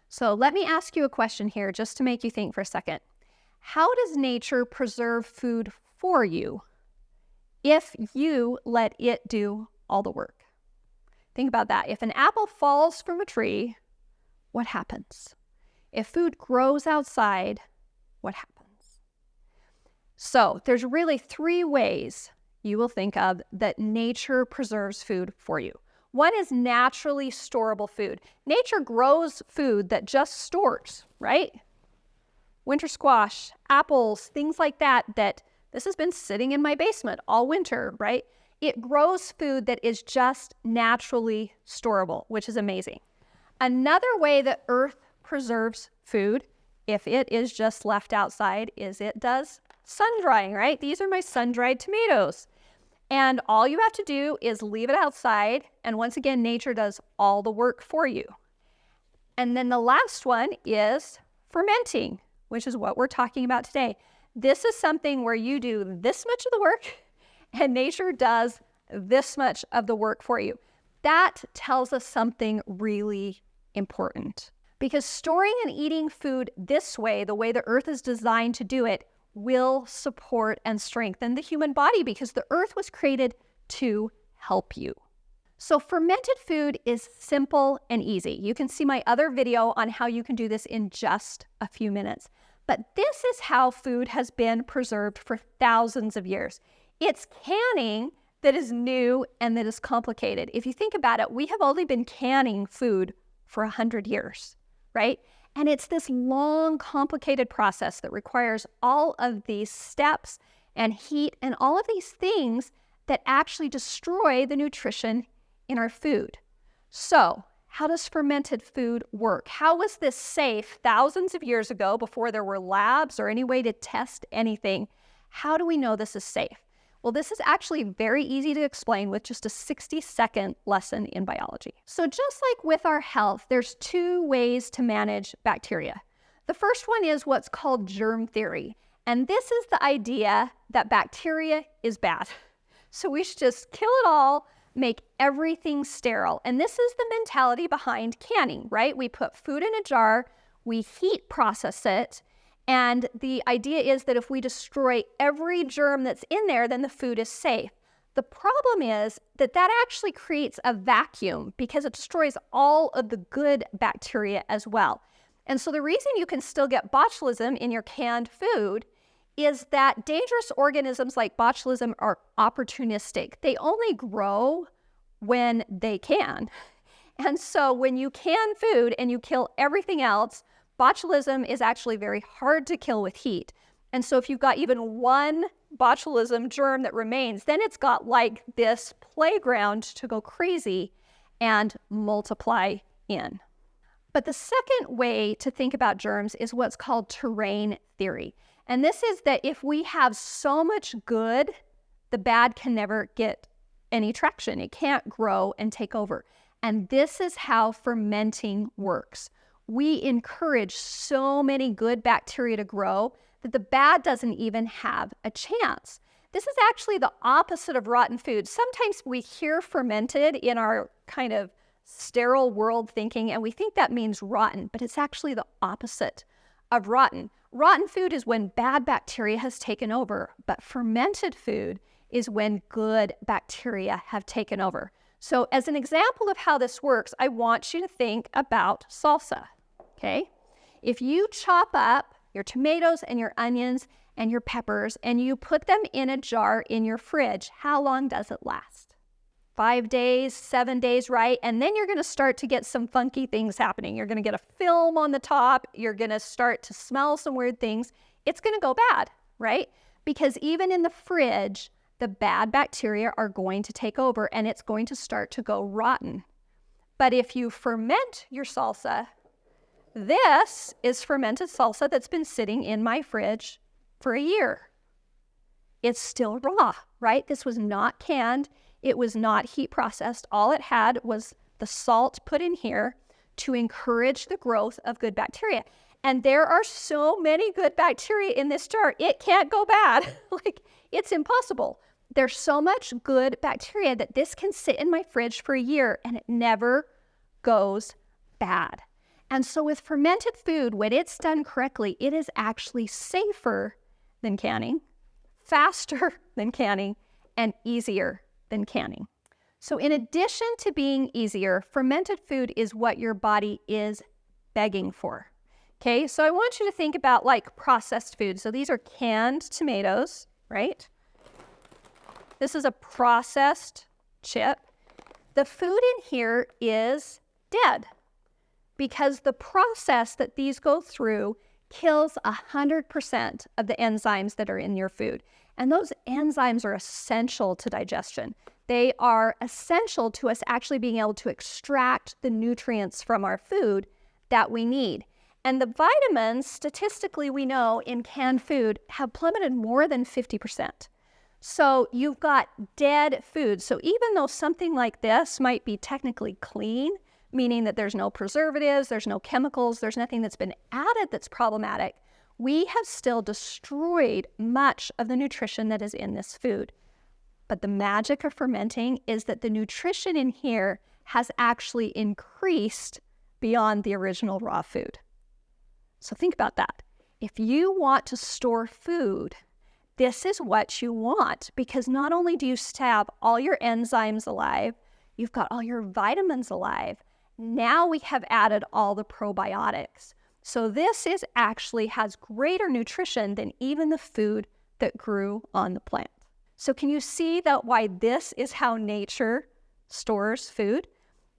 So let me ask you a question here just to make you think for a second. How does nature preserve food for you if you let it do all the work? Think about that. If an apple falls from a tree, what happens? If food grows outside, what happens? So there's really 3 ways you will think of that nature preserves food for you. One is naturally storable food. Nature grows food that just stores, right? Winter squash, apples, things like that this has been sitting in my basement all winter, right? It grows food that is just naturally storable, which is amazing. Another way that Earth preserves food, if it is just left outside, is it does sun drying, right? These are my sun-dried tomatoes. And all you have to do is leave it outside, and once again, nature does all the work for you. And then the last one is fermenting, which is what we're talking about today. This is something where you do this much of the work, and nature does this much of the work for you. That tells us something really important. Because storing and eating food this way, the way the Earth is designed to do it, will support and strengthen the human body because the Earth was created to help you. So fermented food is simple and easy. You can see my other video on how you can do this in just a few minutes. But this is how food has been preserved for thousands of years. It's canning that is new and that is complicated. If you think about it, we have only been canning food for 100 years, right? And it's this long, complicated process that requires all of these steps and heat and all of these things that actually destroy the nutrition in our food. So, how does fermented food work? How was this safe thousands of years ago before there were labs or any way to test anything? How do we know this is safe? Well, this is actually very easy to explain with just a 60-second lesson in biology. So just like with our health, there's 2 ways to manage bacteria. The first one is what's called germ theory. And this is the idea that bacteria is bad. So we should just kill it all, make everything sterile. And this is the mentality behind canning, right? We put food in a jar, we heat process it, and the idea is that if we destroy every germ that's in there, then the food is safe. The problem is that actually creates a vacuum because it destroys all of the good bacteria as well. And so the reason you can still get botulism in your canned food is that dangerous organisms like botulism are opportunistic. They only grow when they can. And so when you can food and you kill everything else, botulism is actually very hard to kill with heat. And so if you've got even one botulism germ that remains, then it's got like this playground to go crazy and multiply in. But the second way to think about germs is what's called terrain theory. And this is that if we have so much good, the bad can never get any traction. It can't grow and take over. And this is how fermenting works. We encourage so many good bacteria to grow that the bad doesn't even have a chance. This is actually the opposite of rotten food. Sometimes we hear fermented in our kind of sterile world thinking, and we think that means rotten, but it's actually the opposite of rotten. Rotten food is when bad bacteria has taken over, but fermented food is when good bacteria have taken over. So as an example of how this works, I want you to think about salsa. Okay, if you chop up your tomatoes and your onions and your peppers and you put them in a jar in your fridge, how long does it last? 5 days, 7 days, right? And then you're going to start to get some funky things happening. You're going to get a film on the top. You're going to start to smell some weird things. It's going to go bad, right? Because even in the fridge, the bad bacteria are going to take over and it's going to start to go rotten. But if you ferment your salsa, this is fermented salsa that's been sitting in my fridge for a year. It's still raw, right? This was not canned. It was not heat processed. All it had was the salt put in here to encourage the growth of good bacteria. And there are so many good bacteria in this jar, it can't go bad. Like, it's impossible. There's so much good bacteria that this can sit in my fridge for a year and it never goes bad. And so with fermented food, when it's done correctly, it is actually safer than canning, faster than canning, and easier than canning. So in addition to being easier, fermented food is what your body is begging for. Okay, so I want you to think about like processed food. So these are canned tomatoes, right? This is a processed chip. The food in here is dead because the process that these go through kills 100% of the enzymes that are in your food. And those enzymes are essential to digestion. They are essential to us actually being able to extract the nutrients from our food that we need. And the vitamins, statistically, we know in canned food have plummeted more than 50%. So you've got dead food. So even though something like this might be technically clean, meaning that there's no preservatives, there's no chemicals, there's nothing that's been added that's problematic, we have still destroyed much of the nutrition that is in this food. But the magic of fermenting is that the nutrition in here has actually increased beyond the original raw food. So think about that. If you want to store food, this is what you want, because not only do you have all your enzymes alive, you've got all your vitamins alive. Now we have added all the probiotics. So this is actually has greater nutrition than even the food that grew on the plant. So can you see that why this is how nature stores food?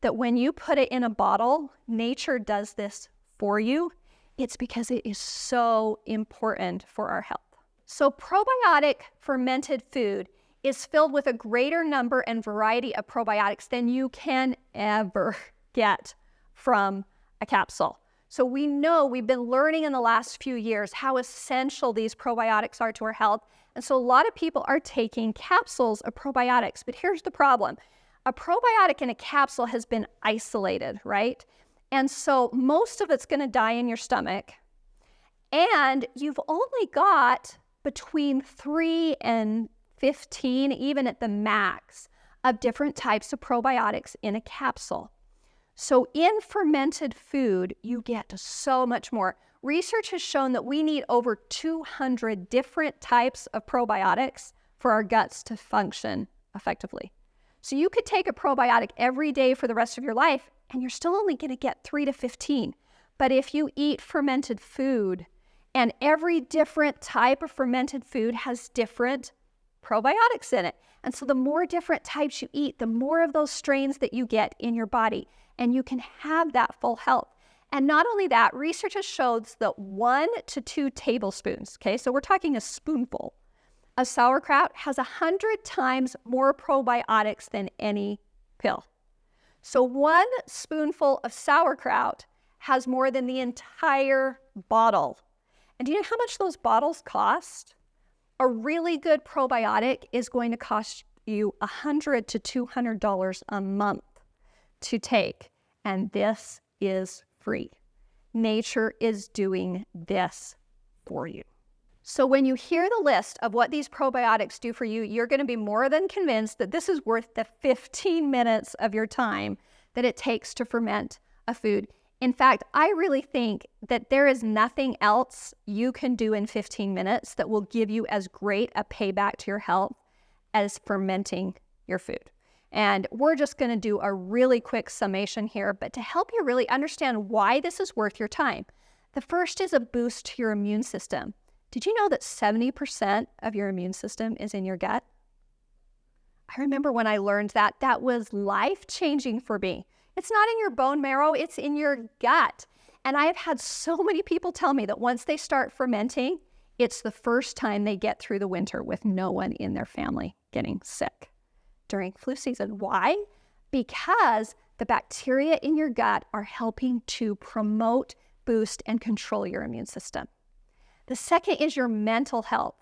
That when you put it in a bottle, nature does this for you. It's because it is so important for our health. So probiotic fermented food is filled with a greater number and variety of probiotics than you can ever get from a capsule. So we know, we've been learning in the last few years how essential these probiotics are to our health. And so a lot of people are taking capsules of probiotics. But here's the problem. A probiotic in a capsule has been isolated, right? And so most of it's going to die in your stomach. And you've only got between 3 and 15, even at the max, of different types of probiotics in a capsule. So in fermented food, you get so much more. Research has shown that we need over 200 different types of probiotics for our guts to function effectively. So you could take a probiotic every day for the rest of your life, and you're still only going to get 3 to 15. But if you eat fermented food, and every different type of fermented food has different probiotics in it. And so the more different types you eat, the more of those strains that you get in your body, and you can have that full health. And not only that, research has showed that 1 to 2 tablespoons, okay, so we're talking a spoonful of sauerkraut has 100 times more probiotics than any pill. So 1 spoonful of sauerkraut has more than the entire bottle. And do you know how much those bottles cost? A really good probiotic is going to cost you $100 to $200 a month to take. And this is free. Nature is doing this for you. So when you hear the list of what these probiotics do for you, you're going to be more than convinced that this is worth the 15 minutes of your time that it takes to ferment a food. In fact, I really think that there is nothing else you can do in 15 minutes that will give you as great a payback to your health as fermenting your food. And we're just going to do a really quick summation here, but to help you really understand why this is worth your time. The first is a boost to your immune system. Did you know that 70% of your immune system is in your gut? I remember when I learned that, that was life-changing for me. It's not in your bone marrow, it's in your gut. And I have had so many people tell me that once they start fermenting, it's the first time they get through the winter with no one in their family getting sick during flu season. Why? Because the bacteria in your gut are helping to promote, boost, and control your immune system. The second is your mental health.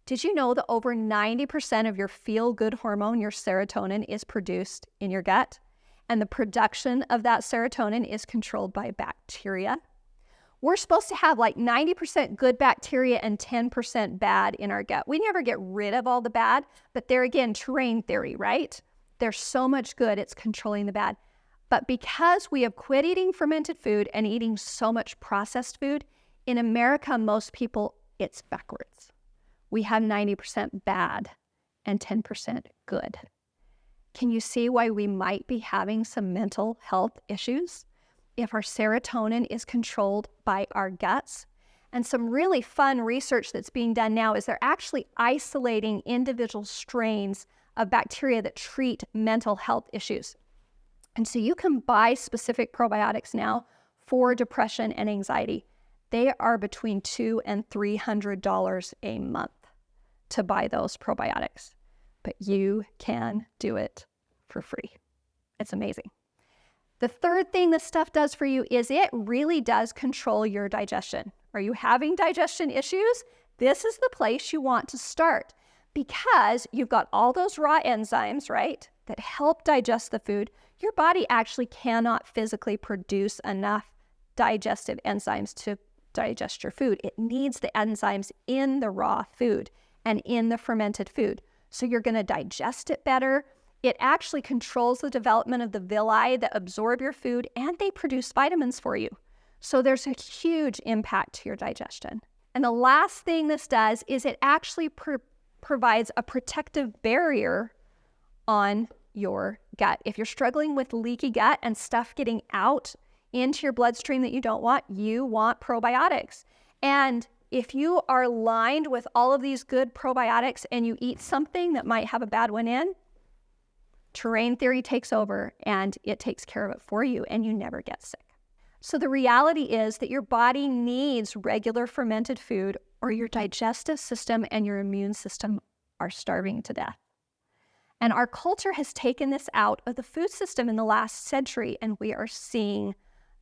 Did you know that over 90% of your feel-good hormone, your serotonin, is produced in your gut? And the production of that serotonin is controlled by bacteria. We're supposed to have like 90% good bacteria and 10% bad in our gut. We never get rid of all the bad, but there again, terrain theory, right? There's so much good, it's controlling the bad. But because we have quit eating fermented food and eating so much processed food, in America, most people, it's backwards. We have 90% bad and 10% good. Can you see why we might be having some mental health issues if our serotonin is controlled by our guts? And some really fun research that's being done now is they're actually isolating individual strains of bacteria that treat mental health issues. And so you can buy specific probiotics now for depression and anxiety. They are between $200 and $300 a month to buy those probiotics. But you can do it for free. It's amazing. The third thing this stuff does for you is it really does control your digestion. Are you having digestion issues? This is the place you want to start because you've got all those raw enzymes, right, that help digest the food. Your body actually cannot physically produce enough digestive enzymes to digest your food. It needs the enzymes in the raw food and in the fermented food. So you're going to digest it better. It actually controls the development of the villi that absorb your food, and they produce vitamins for you. So there's a huge impact to your digestion. And the last thing this does is it actually provides a protective barrier on your gut. If you're struggling with leaky gut and stuff getting out into your bloodstream that you want probiotics. And if you are lined with all of these good probiotics and you eat something that might have a bad one in, terrain theory takes over and it takes care of it for you and you never get sick. So the reality is that your body needs regular fermented food or your digestive system and your immune system are starving to death. And our culture has taken this out of the food system in the last century, and we are seeing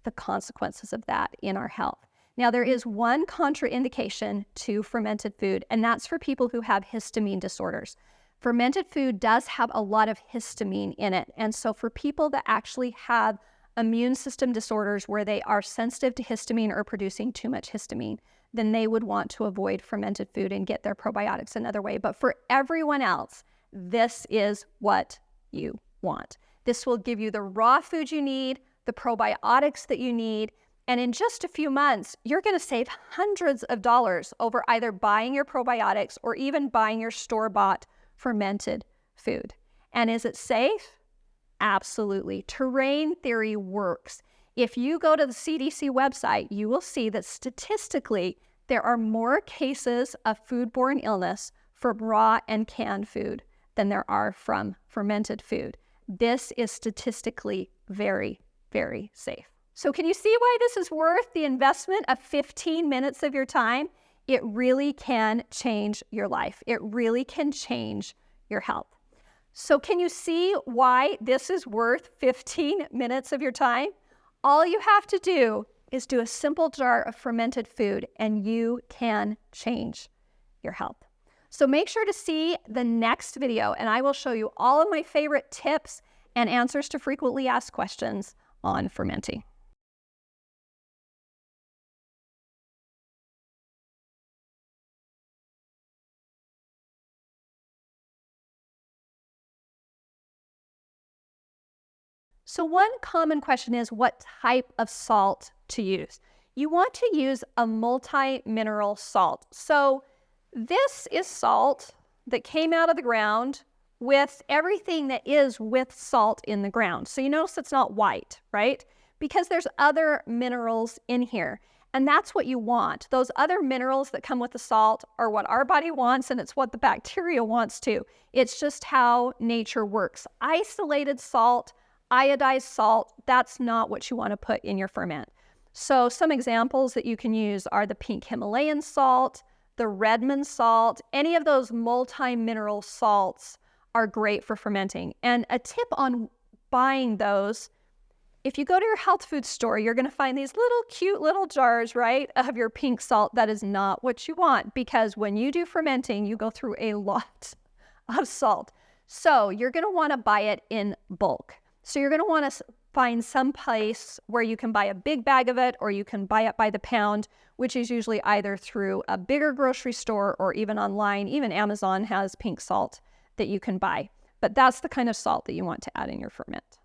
the consequences of that in our health. Now, there is one contraindication to fermented food, and that's for people who have histamine disorders. Fermented food does have a lot of histamine in it. And so for people that actually have immune system disorders where they are sensitive to histamine or producing too much histamine, then they would want to avoid fermented food and get their probiotics another way. But for everyone else, this is what you want. This will give you the raw food you need, the probiotics that you need, and in just a few months, you're going to save hundreds of dollars over either buying your probiotics or even buying your store-bought fermented food. And is it safe? Absolutely. Terrain theory works. If you go to the CDC website, you will see that statistically, there are more cases of foodborne illness from raw and canned food than there are from fermented food. This is statistically very, very safe. So can you see why this is worth the investment of 15 minutes of your time? It really can change your life. It really can change your health. So can you see why this is worth 15 minutes of your time? All you have to do is do a simple jar of fermented food and you can change your health. So make sure to see the next video and I will show you all of my favorite tips and answers to frequently asked questions on fermenting. So one common question is what type of salt to use. You want to use a multi-mineral salt. So this is salt that came out of the ground with everything that is with salt in the ground. So you notice it's not white, right? Because there's other minerals in here. And that's what you want. Those other minerals that come with the salt are what our body wants, and it's what the bacteria wants too. It's just how nature works. Isolated salt, iodized salt, that's not what you want to put in your ferment. So some examples that you can use are the pink Himalayan salt, the Redmond salt. Any of those multi-mineral salts are great for fermenting. And a tip on buying those, if you go to your health food store, you're going to find these little cute little jars, right, of your pink salt. That is not what you want because when you do fermenting, you go through a lot of salt. So you're going to want to buy it in bulk. So you're going to want to find some place where you can buy a big bag of it or you can buy it by the pound, which is usually either through a bigger grocery store or even online. Even Amazon has pink salt that you can buy. But that's the kind of salt that you want to add in your ferment.